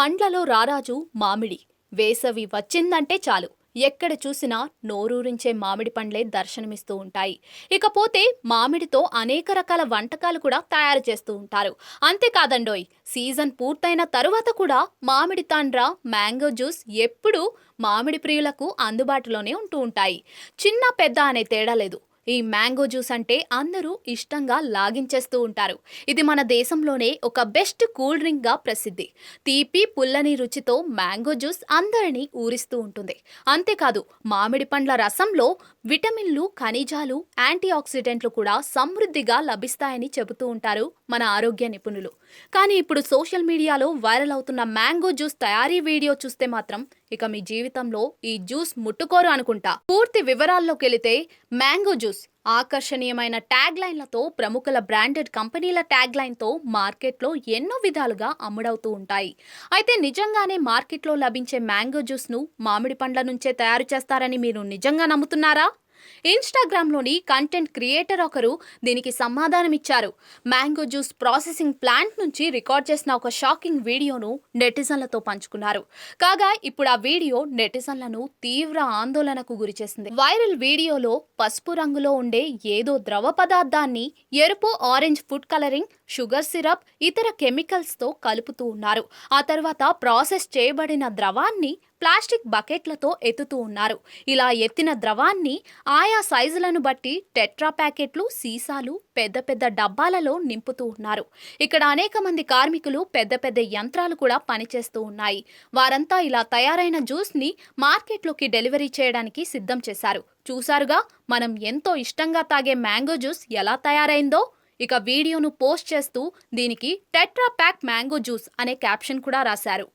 పండ్లలో రారాజు మామిడి. వేసవి వచ్చిందంటే చాలు ఎక్కడ చూసినా నోరూరించే మామిడి పండ్లే దర్శనమిస్తూ ఉంటాయి. ఇకపోతే మామిడితో అనేక రకాల వంటకాలు కూడా తయారు చేస్తూ ఉంటారు. అంతేకాదండోయ్, సీజన్ పూర్తయిన తరువాత కూడా మామిడి తాండ్ర, మ్యాంగో జ్యూస్ ఎప్పుడూ మామిడి ప్రియులకు అందుబాటులోనే ఉంటూ ఉంటాయి. చిన్న పెద్ద అనే తేడా లేదు. ఈ మ్యాంగో జ్యూస్ అంటే అందరూ ఇష్టంగా లాగించేస్తూ ఉంటారు. ఇది మన దేశంలోనే ఒక బెస్ట్ కూల్ డ్రింక్ గా ప్రసిద్ధి. తీపి పుల్లని రుచితో మ్యాంగో జ్యూస్ అందరినీ ఊరిస్తూ ఉంటుంది. అంతేకాదు, మామిడి పండ్ల రసంలో విటమిన్లు, ఖనిజాలు, యాంటీ ఆక్సిడెంట్లు కూడా సమృద్ధిగా లభిస్తాయని చెబుతూ ఉంటారు మన ఆరోగ్య నిపుణులు. కానీ ఇప్పుడు సోషల్ మీడియాలో వైరల్ అవుతున్న మ్యాంగో జ్యూస్ తయారీ వీడియో చూస్తే మాత్రం ఇక మీ జీవితంలో ఈ జ్యూస్ ముట్టుకోరు అనుకుంటా. పూర్తి వివరాల్లోకి వెళితే, మ్యాంగో జ్యూస్ ఆకర్షణీయమైన ట్యాగ్ లైన్లతో, ప్రముఖుల బ్రాండెడ్ కంపెనీల ట్యాగ్ లైన్తో మార్కెట్లో ఎన్నో విధాలుగా అమ్ముడవుతూ ఉంటాయి. అయితే నిజంగానే మార్కెట్లో లభించే మ్యాంగో జ్యూస్ను మామిడి పండ్ల నుంచే తయారు చేస్తారని మీరు నిజంగా నమ్ముతున్నారా? ఇన్స్టాగ్రామ్లోని కంటెంట్ క్రియేటర్ ఒకరు దీనికి సమాధానమిచ్చారు. మ్యాంగో జ్యూస్ ప్రాసెసింగ్ ప్లాంట్ నుంచి రికార్డ్ చేసిన ఒక షాకింగ్ వీడియోను నెటిజన్లతో పంచుకున్నారు. కాగా ఇప్పుడు ఆ వీడియో నెటిజన్లను తీవ్ర ఆందోళనకు గురిచేసింది. వైరల్ వీడియోలో పసుపు రంగులో ఉండే ఏదో ద్రవ పదార్థాన్ని ఎరుపు, orange food colouring, sugar syrup, ఇతర కెమికల్స్తో కలుపుతూ ఉన్నారు. ఆ తర్వాత ప్రాసెస్ చేయబడిన ద్రవాన్ని ప్లాస్టిక్ బకెట్లతో ఎత్తుతూ ఉన్నారు. ఇలా ఎత్తిన ద్రవాన్ని ఆయా సైజులను బట్టి టెట్రా ప్యాకెట్లు, సీసాలు, పెద్ద పెద్ద డబ్బాలలో నింపుతూ ఉన్నారు. ఇక్కడ అనేక మంది కార్మికులు, పెద్ద పెద్ద యంత్రాలు కూడా పనిచేస్తూ ఉన్నాయి. వారంతా ఇలా తయారైన జ్యూస్ని మార్కెట్లోకి డెలివరీ చేయడానికి సిద్ధం చేశారు. చూసారుగా, మనం ఎంతో ఇష్టంగా తాగే మ్యాంగో జ్యూస్ ఎలా తయారైందో. ఇక వీడియోను పోస్ట్ చేస్తూ దీనికి టెట్రా ప్యాక్ మ్యాంగో జ్యూస్ అనే క్యాప్షన్ కూడా రాశారు.